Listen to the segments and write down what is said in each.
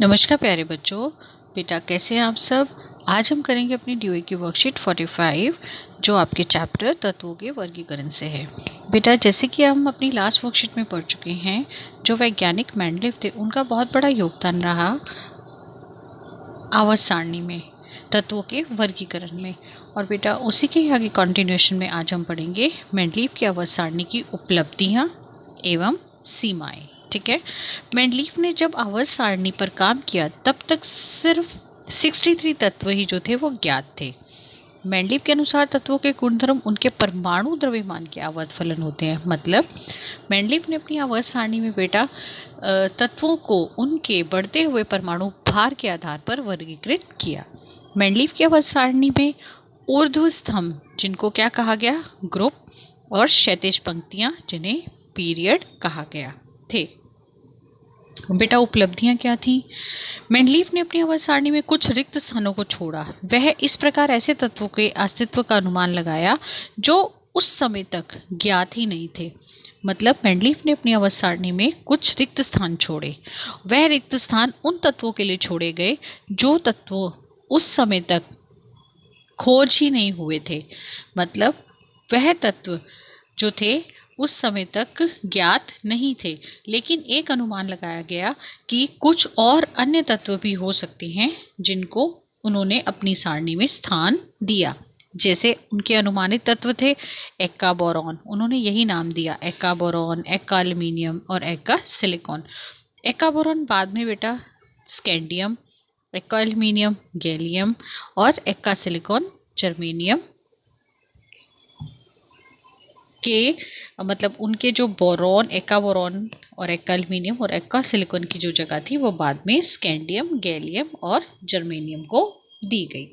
नमस्कार प्यारे बच्चों। बेटा कैसे हैं आप सब। आज हम करेंगे अपनी ड्यूई की वर्कशीट 45 जो आपके चैप्टर तत्वों के वर्गीकरण से है। बेटा जैसे कि हम अपनी लास्ट वर्कशीट में पढ़ चुके हैं, जो वैज्ञानिक मेंडलीव थे उनका बहुत बड़ा योगदान रहा आवर्त सारणी में, तत्वों के वर्गीकरण में। और बेटा उसी के आगे कंटिन्यूएशन में आज हम पढ़ेंगे मेंडलीव की आवर्त सारणी की उपलब्धियाँ एवं सीमाएं। ठीक है। मेंडलीव ने जब आवर्त सारणी पर काम किया तब तक सिर्फ 63 तत्व ही जो थे वो ज्ञात थे। मेंडलीव के अनुसार तत्वों के गुणधर्म उनके परमाणु द्रव्यमान के आवर्त फलन होते हैं। मतलब मेंडलीव ने अपनी आवर्त सारणी में बेटा तत्वों को उनके बढ़ते हुए परमाणु भार के आधार पर वर्गीकृत किया। मेंडलीव की आवर्त सारणी में ऊर्ध्व स्तंभ जिनको क्या कहा गया, ग्रुप, और क्षैतिज पंक्तियां जिन्हें पीरियड कहा गया थे। बेटा उपलब्धियां क्या थी। मेंडलीव ने अपनी आवर्त सारणी में कुछ रिक्त स्थानों को छोड़ा। वह इस प्रकार ऐसे तत्वों के अस्तित्व का अनुमान लगाया जो उस समय तक ज्ञात ही नहीं थे। मतलब मेंडलीव ने अपनी आवर्त सारणी में कुछ रिक्त स्थान छोड़े। वह रिक्त स्थान उन तत्वों के लिए छोड़े गए जो तत्व उस समय तक खोज ही नहीं हुए थे। मतलब वह तत्व जो थे उस समय तक ज्ञात नहीं थे, लेकिन एक अनुमान लगाया गया कि कुछ और अन्य तत्व भी हो सकते हैं जिनको उन्होंने अपनी सारणी में स्थान दिया। जैसे उनके अनुमानित तत्व थे एक्का बोरॉन, उन्होंने यही नाम दिया, एक्का बोरॉन, एक्का एल्यूमिनियम और एक्का सिलिकॉन। एक्का बोरॉन बाद में बेटा स्कैंडियम, एक्का एल्यूमिनियम गैलियम और एक्का सिलिकॉन जर्मेनियम के मतलब उनके जो बोरॉन, एक्का बोरॉन और एक्का एल्यूमिनियम और एक्का सिलिकॉन की जो जगह थी वो बाद में स्कैंडियम, गैलियम और जर्मेनियम को दी गई।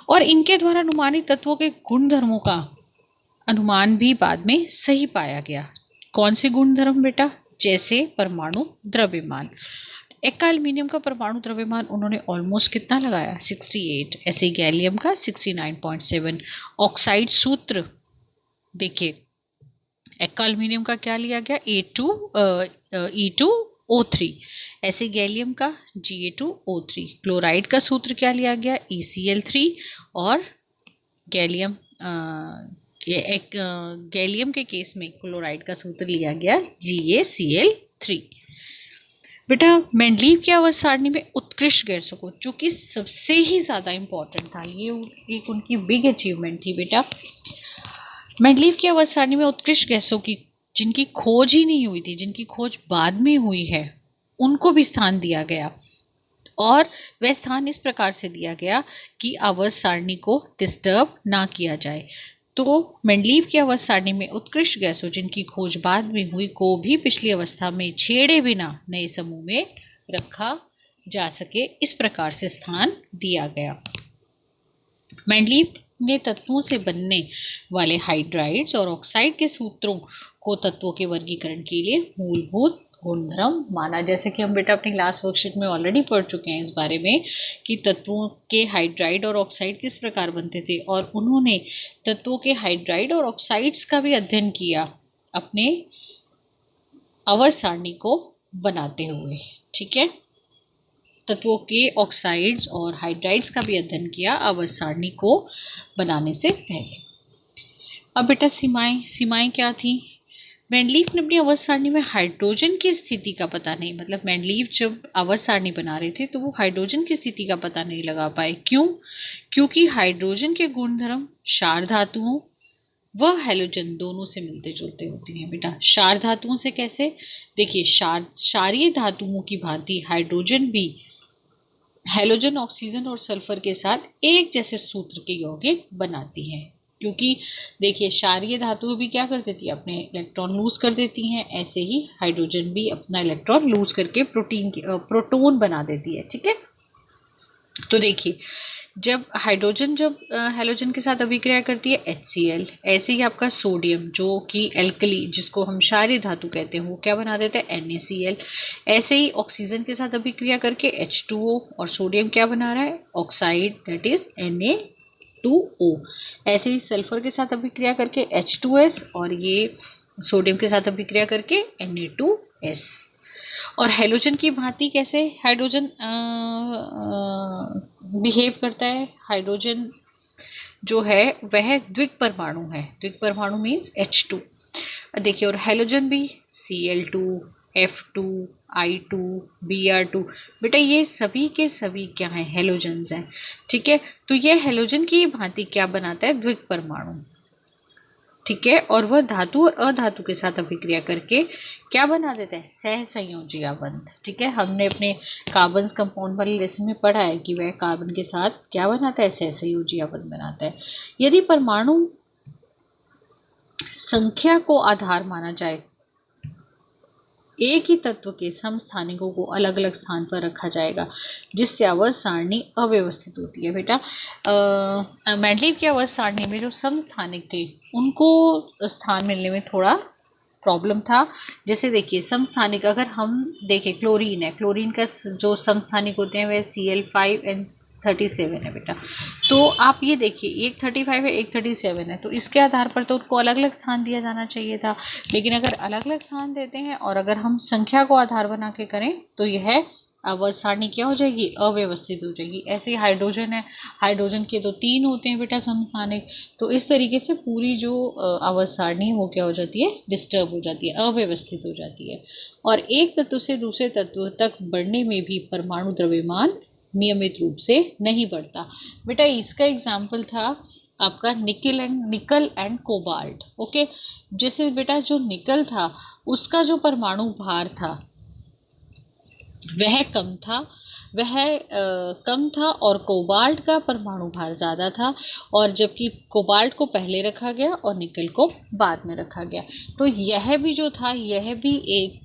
और इनके द्वारा अनुमानित तत्वों के गुणधर्मों का अनुमान भी बाद में सही पाया गया। कौन से गुणधर्म बेटा? जैसे परमाणु द्रव्यमान। एक्का एल्यूमिनियम का परमाणु द्रव्यमान उन्होंने ऑलमोस्ट कितना लगाया, 68। ऐसे गैलियम का 69.7। ऑक्साइड सूत्र देखिए, एक्का एल्यूमिनियम का क्या लिया गया, E2O3। ऐसे गैलियम का Ga2O3। क्लोराइड का सूत्र क्या लिया गया, ECl3। और गैलियम गैलियम के केस में क्लोराइड का सूत्र लिया गया GaCl3। बेटा मेंडलीव की आवर्त सारणी में उत्कृष्ट गैसों को, जो कि सबसे ही ज़्यादा इम्पोर्टेंट था, ये एक उनकी बिग अचीवमेंट थी बेटा। मेंडलीव की आवर्त सारणी में उत्कृष्ट गैसों की जिनकी खोज ही नहीं हुई थी, जिनकी खोज बाद में हुई है, उनको भी स्थान दिया गया। और वह स्थान इस प्रकार से दिया गया कि आवर्त सारणी को डिस्टर्ब ना किया जाए। तो मेंडलीव की आवर्त सारणी में उत्कृष्ट गैसों जिनकी खोज बाद में हुई को भी पिछली अवस्था में छेड़े बिना नए समूह में रखा जा सके, इस प्रकार से स्थान दिया गया। मेंडलीव ने तत्वों से बनने वाले हाइड्राइड्स और ऑक्साइड के सूत्रों को तत्वों के वर्गीकरण के लिए मूलभूत गुणधर्म माना। जैसे कि हम बेटा अपनी लास्ट वर्कशीट में ऑलरेडी पढ़ चुके हैं इस बारे में कि तत्वों के हाइड्राइड और ऑक्साइड किस प्रकार बनते थे, और उन्होंने तत्वों के हाइड्राइड और ऑक्साइड्स का भी अध्ययन किया अपने आवर्त सारणी को बनाते हुए। ठीक है, तत्वों के ऑक्साइड्स और हाइड्राइड्स का भी अध्ययन किया आवर्त सारणी को बनाने से पहले। अब बेटा सीमाएं क्या थी। मेंडलीव ने अपनी आवर्त सारणी में हाइड्रोजन की स्थिति का पता नहीं, मतलब मेंडलीव जब आवर्त सारणी बना रहे थे तो वो हाइड्रोजन की स्थिति का पता नहीं लगा पाए। क्यों? क्योंकि हाइड्रोजन के गुणधर्म क्षार धातुओं व हैलोजन दोनों से मिलते जुलते होते हैं बेटा। क्षार धातुओं से कैसे? देखिए, क्षारीय धातुओं की भांति हाइड्रोजन भी हैलोजन, ऑक्सीजन और सल्फर के साथ एक जैसे सूत्र के यौगिक बनाती हैं। क्योंकि देखिए, क्षारीय धातुएं भी क्या कर देती है, अपने इलेक्ट्रॉन लूज कर देती हैं, ऐसे ही हाइड्रोजन भी अपना इलेक्ट्रॉन लूज करके प्रोटोन बना देती है। ठीक है, तो देखिए जब हैलोजन के साथ अभिक्रिया करती है HCl, ऐसे ही आपका सोडियम जो कि एल्कली जिसको हम क्षारीय धातु कहते हैं वो क्या बना देता है, NaCl। ऐसे ही ऑक्सीजन के साथ अभिक्रिया करके H2O, और सोडियम क्या बना रहा है, ऑक्साइड, दैट इज Na2O। ऐसे ही सल्फर के साथ अभिक्रिया करके H2S, और ये सोडियम के साथ अभिक्रिया करके Na2S। और हैलोजन की भांति कैसे हाइड्रोजन बिहेव करता है? हाइड्रोजन जो है वह द्विक परमाणु है। द्विक परमाणु मीन्स H2। देखिए, और हैलोजन भी Cl2, F2, I2, Br2। बेटा ये सभी के सभी क्या हैं? हैलोजन्स हैं। ठीक है, तो ये हैलोजन की भांति क्या बनाता है? द्विक परमाणु। ठीक है, और वह धातु और अधातु के साथ अभिक्रिया करके क्या बना देता है? सहसंयोजिया बंध। ठीक है, हमने अपने कार्बन कंपाउंड वाले लेसन में पढ़ा है कि वह कार्बन के साथ क्या बनाता है? सहसंयोजिया बंध बनाता है। यदि परमाणु संख्या को आधार माना जाए, एक ही तत्व के समस्थानिकों को अलग अलग स्थान पर रखा जाएगा, जिससे आवर्त सारणी अव्यवस्थित होती है। बेटा मेंडलीव की आवर्त सारणी में जो समस्थानिक थे उनको स्थान मिलने में थोड़ा प्रॉब्लम था। जैसे देखिए, समस्थानिक अगर हम देखें, क्लोरीन है, क्लोरीन का जो समस्थानिक होते हैं वह Cl5N37 है बेटा। तो आप ये देखिए, एक 35 है, एक 37 है, तो इसके आधार पर तो उनको अलग अलग स्थान दिया जाना चाहिए था। लेकिन अगर अलग अलग स्थान देते हैं और अगर हम संख्या को आधार बना के करें तो यह आवर्त सारणी क्या हो जाएगी? अव्यवस्थित हो जाएगी। ऐसे ही हाइड्रोजन है, हाइड्रोजन के तो 3 होते हैं बेटा समस्थानिक। तो इस तरीके से पूरी जो आवर्त सारणी वो क्या हो जाती है? डिस्टर्ब हो जाती है, अव्यवस्थित हो जाती है। और एक तत्व से दूसरे तत्व तक बढ़ने में भी परमाणु द्रव्यमान नियमित रूप से नहीं बढ़ता। बेटा इसका एग्जाम्पल था आपका निकल एंड कोबाल्ट। ओके, जैसे बेटा जो निकल था उसका जो परमाणु भार था वह कम था और कोबाल्ट का परमाणु भार ज़्यादा था, और जबकि कोबाल्ट को पहले रखा गया और निकल को बाद में रखा गया। तो यह भी जो था यह भी एक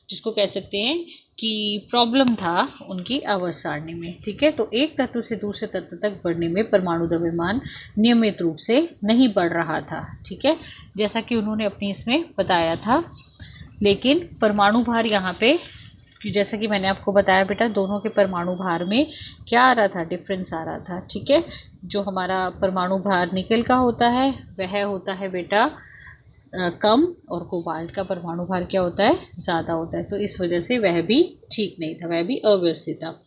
जिसको कह सकते हैं कि प्रॉब्लम था उनकी आवर्त सारणी में। ठीक है, तो एक तत्व से दूसरे तत्व तक बढ़ने में परमाणु द्रव्यमान नियमित रूप से नहीं बढ़ रहा था। ठीक है, जैसा कि उन्होंने अपनी इसमें बताया था। लेकिन परमाणु भार यहाँ पे, जैसा कि मैंने आपको बताया बेटा, दोनों के परमाणु भार में क्या आ रहा था? डिफरेंस आ रहा था। ठीक है, जो हमारा परमाणु भार निकल का होता है वह होता है बेटा कम, और कोबाल्ट का परमाणु भार क्या होता है? ज़्यादा होता है। तो इस वजह से वह भी ठीक नहीं था, वह भी अव्यवस्थित था।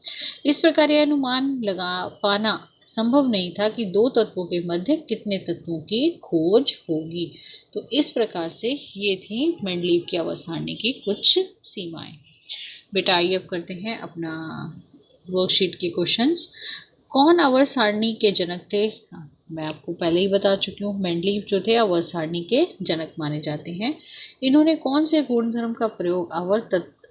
इस प्रकार यह अनुमान लगा पाना संभव नहीं था कि दो तत्वों के मध्य कितने तत्वों की खोज होगी। तो इस प्रकार से ये थी मेंडलीव की आवर्त सारणी की कुछ सीमाएं। बेटा आइए अब करते हैं अपना वर्कशीट के क्वेश्चंस। कौन आवर्त सारणी के जनक थे? मैं आपको पहले ही बता चुकी हूँ, मेंडलीव जो थे आवर्त सारणी के जनक माने जाते हैं। इन्होंने कौन से गुणधर्म का प्रयोग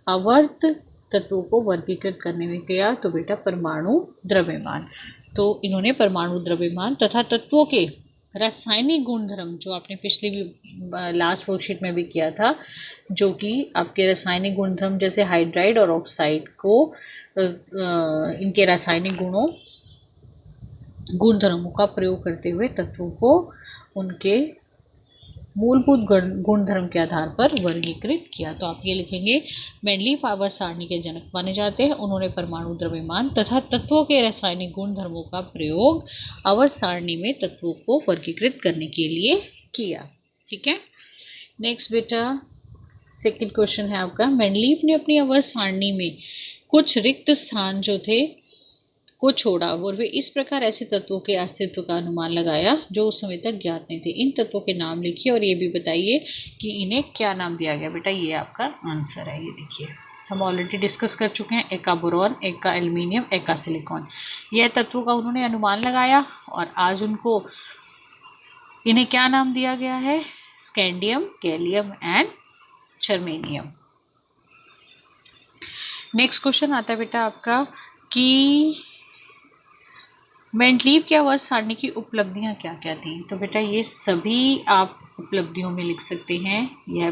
आवर्त तत्वों को वर्गीकृत करने में किया? तो बेटा परमाणु द्रव्यमान। तो इन्होंने परमाणु द्रव्यमान तथा तत्वों के रासायनिक गुणधर्म, जो आपने पिछली भी लास्ट वर्कशीट में भी किया था, जो कि आपके रासायनिक गुणधर्म जैसे हाइड्राइड और ऑक्साइड को इनके रासायनिक गुणधर्मों का प्रयोग करते हुए तत्वों को उनके मूलभूत गुणधर्म के आधार पर वर्गीकृत किया। तो आप ये लिखेंगे, मेंडलीव आवर्त सारणी के जनक माने जाते हैं। उन्होंने परमाणु द्रव्यमान तथा तत्वों के रासायनिक गुणधर्मों का प्रयोग आवर्त सारणी में तत्वों को वर्गीकृत करने के लिए किया। ठीक है, नेक्स्ट बेटा सेकंड क्वेश्चन है आपका। मेंडलीव ने अपनी आवर्त सारणी में कुछ रिक्त स्थान जो थे को छोड़ा और वे इस प्रकार ऐसे तत्वों के अस्तित्व का अनुमान लगाया जो उस समय तक ज्ञात नहीं थे। इन तत्वों के नाम लिखिए और ये भी बताइए कि इन्हें क्या नाम दिया गया। बेटा ये आपका आंसर है, ये देखिए हम ऑलरेडी डिस्कस कर चुके हैं। एक का बोरॉन, एक का एल्यूमिनियम, एक का सिलिकॉन। यह तत्वों का उन्होंने अनुमान लगाया और आज इन्हें क्या नाम दिया गया है? Scandium, gallium and germanium. Next question आता है बेटा आपका कि मेंडलीव की आवर्त सारणी की उपलब्धियां क्या क्या थी? तो बेटा ये सभी आप उपलब्धियों में लिख सकते हैं। यह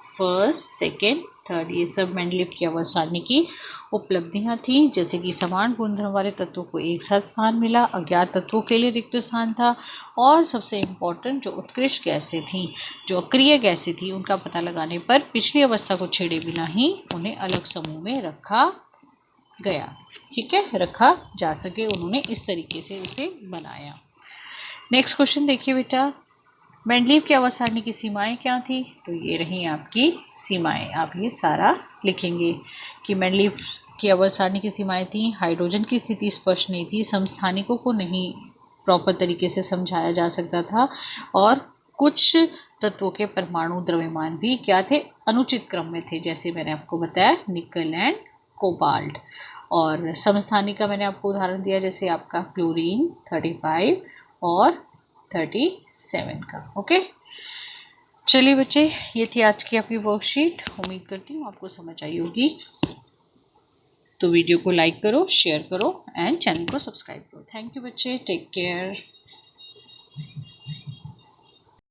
फर्स्ट, सेकंड, थर्ड, ये सब मेंडलीव की आवर्त सारणी की उपलब्धियां थी। जैसे कि समान गुणधर्म वाले तत्वों को एक साथ स्थान मिला, अज्ञात तत्वों के लिए रिक्त स्थान था, और सबसे इम्पोर्टेंट जो उत्कृष्ट गैसें थी, जो अक्रिय गैसें थी, उनका पता लगाने पर पिछली अवस्था को छेड़े बिना ही उन्हें अलग समूह में रखा गया। ठीक है, रखा जा सके, उन्होंने इस तरीके से उसे बनाया। नेक्स्ट क्वेश्चन देखिए बेटा, मेंडलीव की आवर्त सारणी की सीमाएं क्या थी? तो ये रही आपकी सीमाएं। आप ये सारा लिखेंगे कि मेंडलीव की आवर्त सारणी की सीमाएं थी, हाइड्रोजन की स्थिति स्पष्ट नहीं थी, समस्थानिकों को नहीं प्रॉपर तरीके से समझाया जा सकता था, और कुछ तत्वों के परमाणु द्रव्यमान भी क्या थे? अनुचित क्रम में थे, जैसे मैंने आपको बताया निकल एंड कोबाल्ट। और समस्थानिक का मैंने आपको उदाहरण दिया, जैसे आपका क्लोरीन 35 और 37 का। ओके, चलिए बच्चे, ये थी आज की आपकी वर्कशीट। उम्मीद करती हूँ आपको समझ आई होगी। तो वीडियो को लाइक करो, शेयर करो एंड चैनल को सब्सक्राइब करो। थैंक यू बच्चे, टेक केयर।